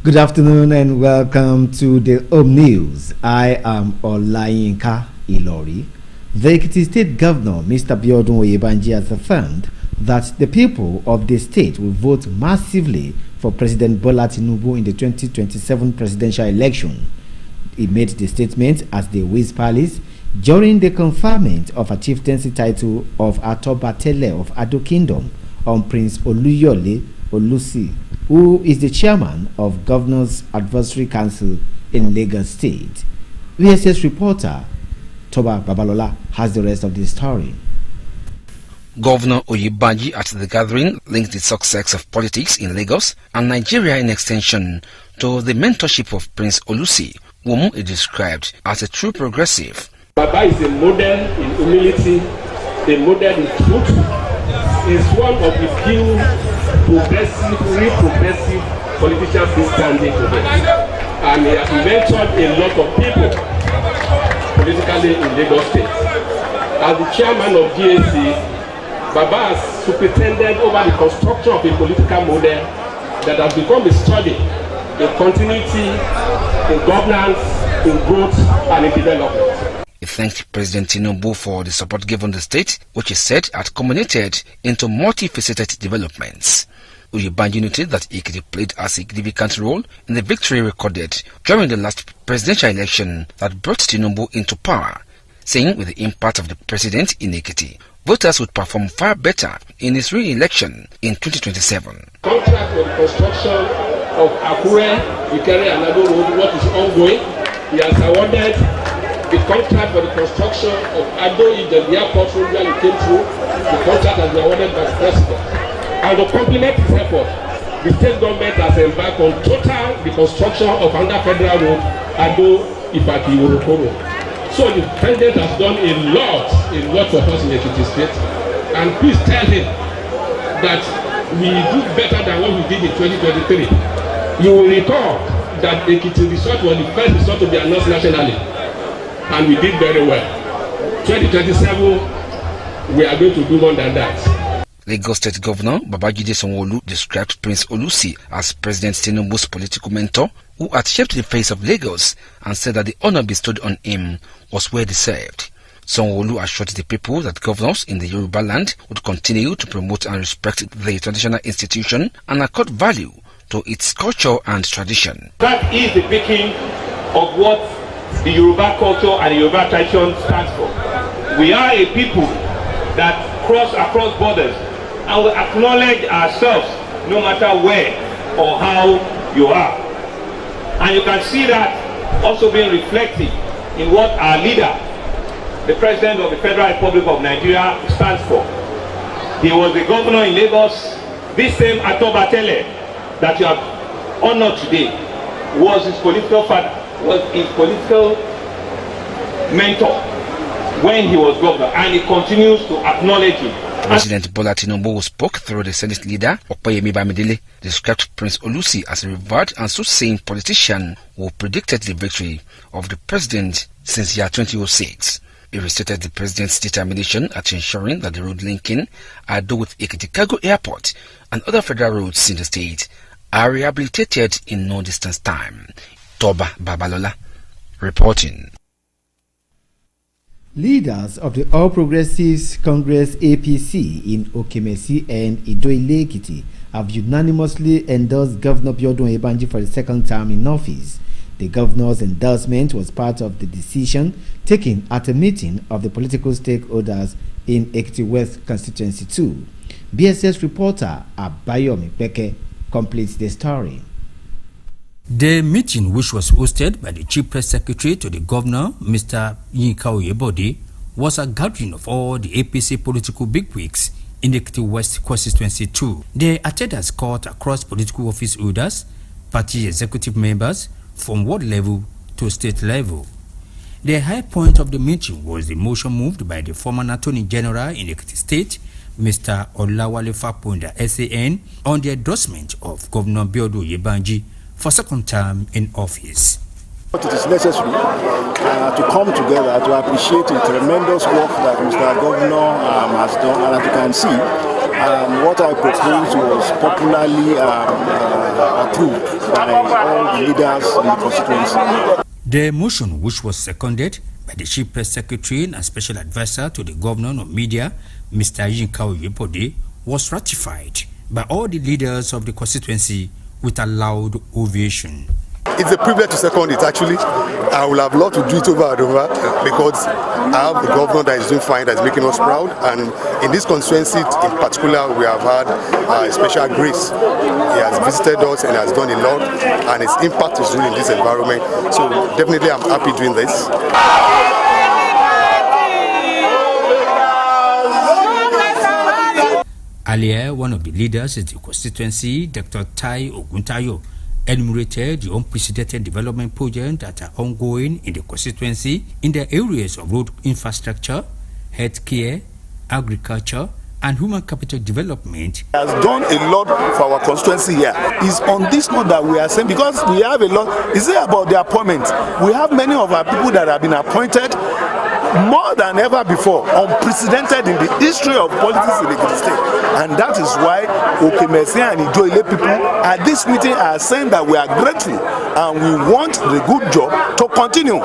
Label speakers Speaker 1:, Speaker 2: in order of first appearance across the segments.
Speaker 1: Good afternoon and welcome to the Home News. I am Olayinka Ilori. The Ekiti State Governor, Mr. Biodun Oyebanji, has affirmed that the people of the state will vote massively for President Bola Tinubu in the 2027 presidential election. He made the statement at the Wiz Palace during the conferment of a chieftaincy title of Atoba Tele of Ado Kingdom on Prince Oluyole Olusi, who is the chairman of Governor's Advisory Council in Lagos State. VSS reporter Toba Babalola has the rest of the story.
Speaker 2: Governor Oyebanji at the gathering linked the success of politics in Lagos and Nigeria in extension to the mentorship of Prince Olusi, whom he described as a true progressive.
Speaker 3: Baba is a model in humility, a model in truth. He is one of the few real progressive politicians still standing today. And he has mentored a lot of people politically in Lagos State. As the chairman of GAC, Baba has superintended over the construction of a political model that has become a study in continuity, in governance, in growth, and in development.
Speaker 2: He thanked President Tinubu for the support given the state, which he said had culminated into multifaceted developments. Oyebanji noted that Ekiti played a significant role in the victory recorded during the last presidential election that brought Tinubu into power, saying with the impact of the president in Ekiti, voters would perform far better in his re-election in 2027.
Speaker 3: Contract for the construction of Akure, Ikere and Ado Road, what is ongoing. He has awarded the contract for the construction of Ado Ije, the airport road where he came through. The contract has been awarded by the president. And to complement his effort, the state government has embarked on total reconstruction of under federal road, Ado Ifaki Orokoro. So the president has done a lot for us in Ekiti State. And please tell him that we do better than what we did in 2023. You will recall that Ekiti resort was the first resort to be announced nationally. And we did very well. 2027, we are going to do more than that.
Speaker 2: Lagos State Governor Babajide Sanwo-Olu described Prince Olusi as President Tinubu's political mentor who had shaped the face of Lagos and said that the honor bestowed on him was well deserved. Sanwo-Olu assured the people that governors in the Yoruba land would continue to promote and respect the traditional institution and accord value to its culture and tradition.
Speaker 4: That is the picking of what the Yoruba culture and the Yoruba tradition stands for. We are a people that cross across borders and we acknowledge ourselves no matter where or how you are. And you can see that also being reflected in what our leader, the President of the Federal Republic of Nigeria, stands for. He was the governor in Lagos. This same Atoba Tele that you have honored today was his political father, was his political mentor when he was governor, and he continues to acknowledge him.
Speaker 2: President Bola Tinubu, who spoke through the Senate leader, Opeyemi Bamidele, described Prince Olusi as a revered and soothsaying politician who predicted the victory of the president since year 2006. He restated the president's determination at ensuring that the road linking Ado with Ekiti Cargo Airport and other federal roads in the state are rehabilitated in no distance time. Toba Babalola reporting.
Speaker 1: Leaders of the All Progressives Congress APC in Okemesi and Ido-Ile Ekiti have unanimously endorsed Governor Biodun Oyebanji for the second term in office. The governor's endorsement was part of the decision taken at a meeting of the political stakeholders in Ekiti West Constituency 2. BSS reporter Abayomi Peke completes the story.
Speaker 5: The meeting, which was hosted by the Chief Press Secretary to the Governor, Mr. Yinka Oyebode, was a gathering of all the APC political bigwigs in the Ekiti West Constituency 2. The attendance cut across political office holders, party executive members from ward level to state level. The high point of the meeting was the motion moved by the former Attorney General in Ekiti State, Mr. Olawale Faponda SAN, on the endorsement of Governor Biodun Oyebanji for second term in office.
Speaker 6: It is necessary to come together to appreciate the tremendous work that Mr. Governor has done, and as you can see, and what I proposed was popularly approved by all the leaders in the constituency.
Speaker 5: The motion, which was seconded by the Chief Press Secretary and Special Advisor to the Governor of Media, Mr. Yinka Oyebode, was ratified by all the leaders of the constituency with a loud ovation.
Speaker 7: It's a privilege to second it, actually. I would have loved to do it over and over because I have a governor that is doing fine, that is making us proud. And in this constituency in particular, we have had a special grace. He has visited us and has done a lot, and his impact is really in this environment. So definitely I'm happy doing this.
Speaker 5: Earlier, one of the leaders in the constituency, Dr. Tai Oguntayo, enumerated the unprecedented development projects that are ongoing in the constituency in the areas of road infrastructure, healthcare, agriculture, and human capital development.
Speaker 6: He has done a lot for our constituency here. It's on this note that we are saying, because we have a lot, is it about the appointment? We have many of our people that have been appointed more than ever before, unprecedented in the history of politics in the state. And that is why Okemese and Ijoile people at this meeting are saying that we are grateful and we want the good job to continue.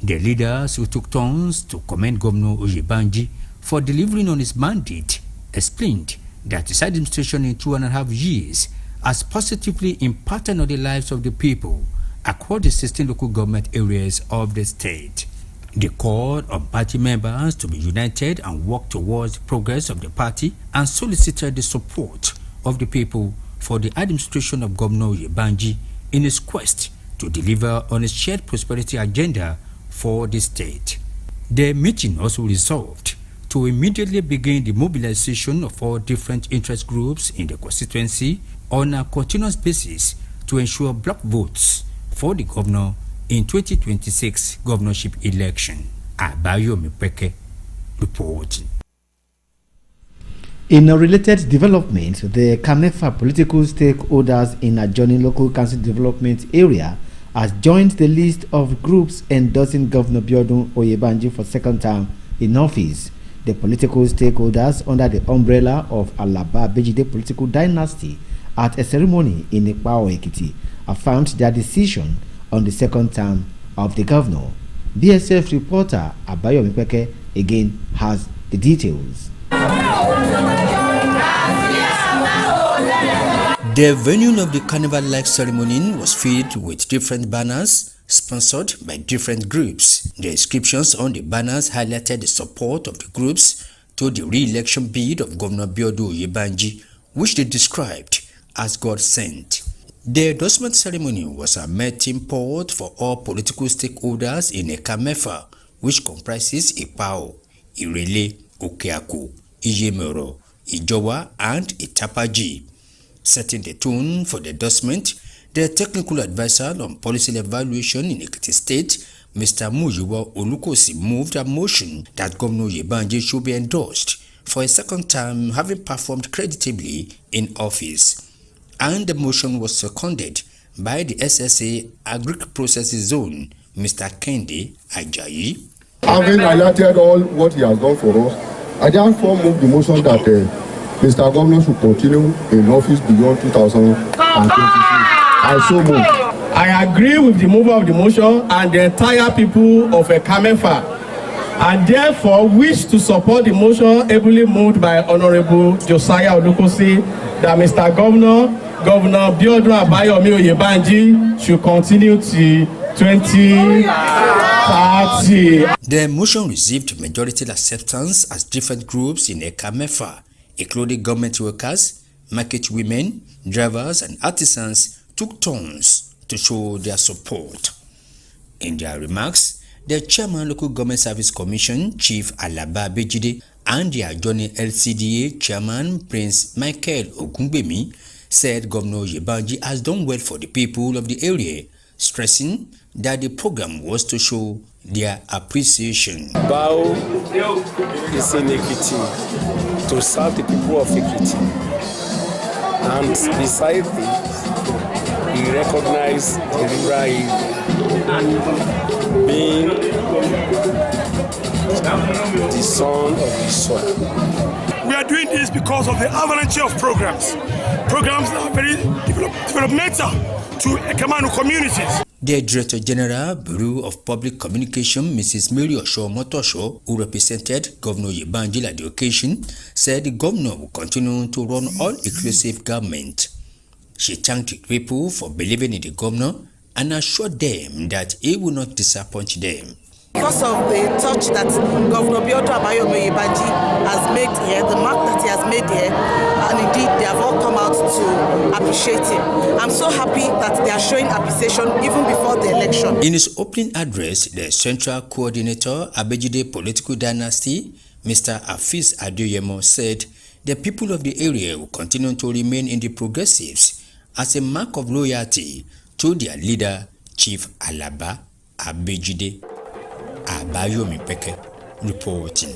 Speaker 5: The leaders who took turns to commend Governor Oyebanji for delivering on his mandate explained that his administration in 2.5 years has positively impacted on the lives of the people across the 16 local government areas of the state. They called on party members to be united and work towards the progress of the party and solicited the support of the people for the administration of Governor Oyebanji in his quest to deliver on his shared prosperity agenda for the state. The meeting also resolved to immediately begin the mobilization of all different interest groups in the constituency on a continuous basis to ensure block votes for the governor in 2026 governorship election. Abayomi Peke reporting.
Speaker 1: In a related development, the Kamefa political stakeholders in adjoining local council development area has joined the list of groups endorsing Governor Biodun Oyebanji for second term in office. The political stakeholders under the umbrella of Alaba Bejide political dynasty at a ceremony in Ekpao Ekiti affirmed their decision on the second term of the governor. BSF reporter Abayomi Peke again has the details.
Speaker 5: The venue of the carnival-like ceremony was filled with different banners sponsored by different groups. The inscriptions on the banners highlighted the support of the groups to the re-election bid of Governor Biodun Oyebanji, which they described as God-sent. The endorsement ceremony was a melting pot for all political stakeholders in Ekamefa, which comprises Ekpao, Irele, Okeaku, Iyemero, Ijowa, and Itapaji. Setting the tone for the endorsement, the technical advisor on policy evaluation in Ekiti State, Mr. Muyiwa Olukosi, moved a motion that Governor Oyebanji should be endorsed for a second term, having performed creditably in office. And the motion was seconded by the SSA Agric Processing Zone, Mr. Kendi Ajayi.
Speaker 8: Having highlighted all what he has done for us, I therefore move the motion that Mr. Governor should continue in office beyond 2023. I so move.
Speaker 9: I agree with the mover of the motion and the entire people of Ekamefa, and therefore wish to support the motion ably moved by Honorable Josiah Olukosi that Mr. Governor Biodun Abayomi Oyebanji should continue to 2030.
Speaker 5: The motion received majority acceptance as different groups in Ekamefa, including government workers, market women, drivers, and artisans, took turns to show their support. In their remarks, the Chairman Local Government Service Commission, Chief Alaba Bejide, and the adjoining LCDA Chairman Prince Michael Ogungbemi said Governor Oyebanji has done well for the people of the area, stressing that the program was to show their appreciation.
Speaker 10: Bao is in Ekiti to serve the people of Ekiti, and besides this, he recognized the rural being the son of his son.
Speaker 11: We are doing this because because of the avalanche of programs that are very developmental to Ekemanu communities.
Speaker 5: The Director General, Bureau of Public Communication, Mrs. Mary Osho Motosho, who represented Governor Oyebanji at the occasion, said the governor will continue to run all-inclusive government. She thanked the people for believing in the governor and assured them that he will not disappoint them.
Speaker 12: Because of the touch that Governor Biodun Oyebanji has made here, the mark that he has made here, and indeed they have all come out to appreciate him. I'm so happy that they are showing appreciation even before the election.
Speaker 5: In his opening address, the Central Coordinator, Abejide Political Dynasty, Mr. Afis Adeoyemo, said the people of the area will continue to remain in the progressives as a mark of loyalty to their leader, Chief Alaba Abejide. Abayomi Peke reporting.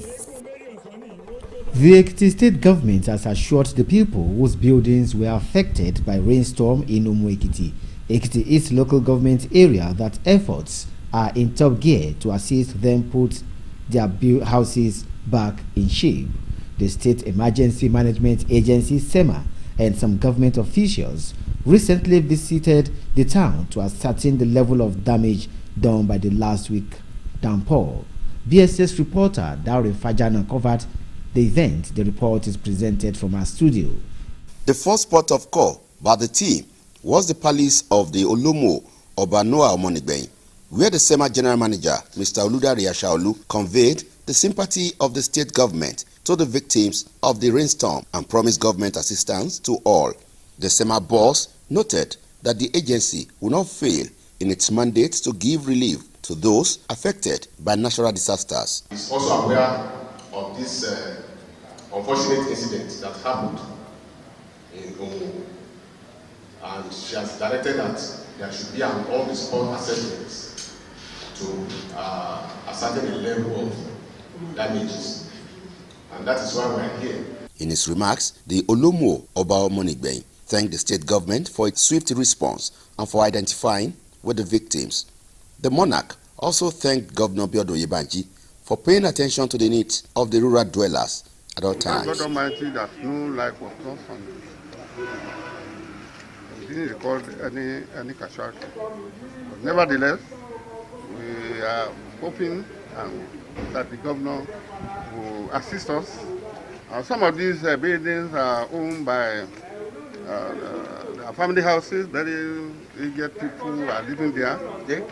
Speaker 1: The Ekiti State government has assured the people whose buildings were affected by rainstorm in Umu-Ekiti, Ekiti East local government area, that efforts are in top gear to assist them put their houses back in shape. The State Emergency Management Agency, SEMA, and some government officials recently visited the town to ascertain the level of damage done by the last week downpour. BSS reporter Daure Fajana covered the event. The report is presented from our studio.
Speaker 13: The first port of call by the team was the palace of the Olomo Obanoa Omonigbein, where the SEMA General Manager, Mr. Oludari Ashaolu, conveyed the sympathy of the state government to the victims of the rainstorm and promised government assistance to all. The SEMA boss noted that the agency will not fail in its mandate to give relief to those affected by natural disasters.
Speaker 14: He's also aware of this unfortunate incident that happened in Omu, and she has directed that there should be an on-the-spot assessment to ascertain the level of damages, and that is why we are here.
Speaker 13: In his remarks, the Olomo Oba Omonigbein thanked the state government for its swift response and for identifying with the victims. The monarch also thanked Governor Biodun Oyebanji for paying attention to the needs of the rural dwellers at all times.
Speaker 15: God Almighty, that no life was lost and we didn't record any casualty. But nevertheless, we are hoping that the governor will assist us. Some of these buildings are owned by family houses, very aged people are living there, and it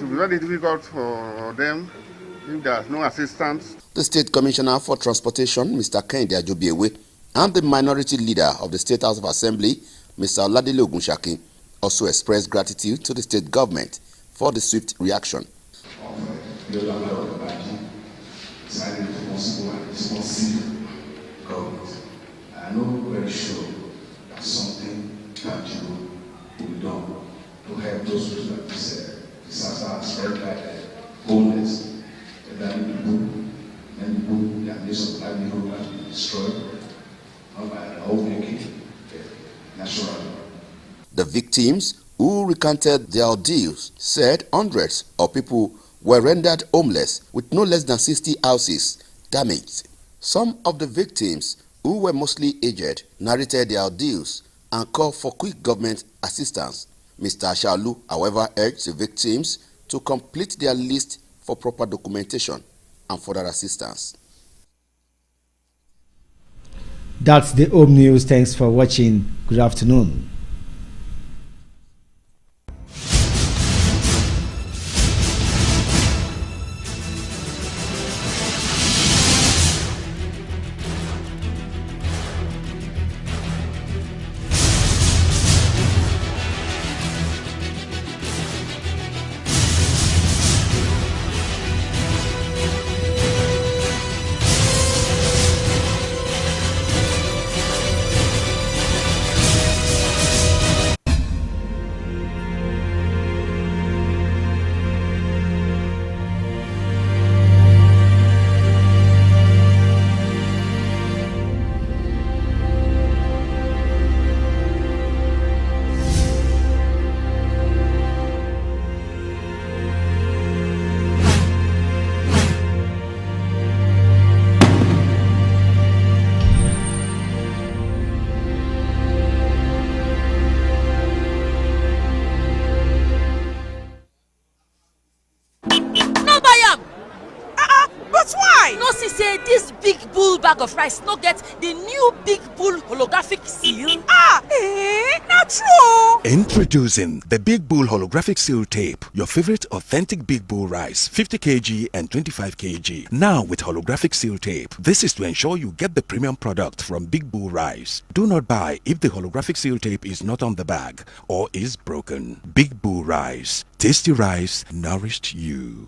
Speaker 15: will be very difficult for them if there is no assistance.
Speaker 13: The State Commissioner for Transportation, Mr. Kehinde Ajobiewe, and the minority leader of the State House of Assembly, Mr. Oladele Ogunshaki, also expressed gratitude to the state government for the swift reaction.
Speaker 16: I'm not very sure that something tangible will be done to help those who have this disaster has spread like homeless, many people, their means of livelihood has been destroyed, not by the whole making, naturally.
Speaker 13: The victims who recanted their ordeals said hundreds of people were rendered homeless with no less than 60 houses damaged. Some of the victims, who were mostly aged, narrated their ordeals and called for quick government assistance. Mr. Ashaolu, however, urged the victims to complete their list for proper documentation and further assistance.
Speaker 1: That's the Home News. Thanks for watching. Good afternoon.
Speaker 17: Why? No see say this Big Bull bag of rice no get the new Big Bull holographic seal. Not true.
Speaker 18: Introducing the Big Bull holographic seal tape, your favorite authentic Big Bull rice, 50 kg and 25 kg. Now with holographic seal tape. This is to ensure you get the premium product from Big Bull rice. Do not buy if the holographic seal tape is not on the bag or is broken. Big Bull rice. Tasty rice nourished you.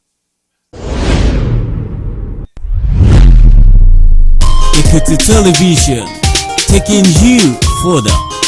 Speaker 19: Ekiti Television, taking you further.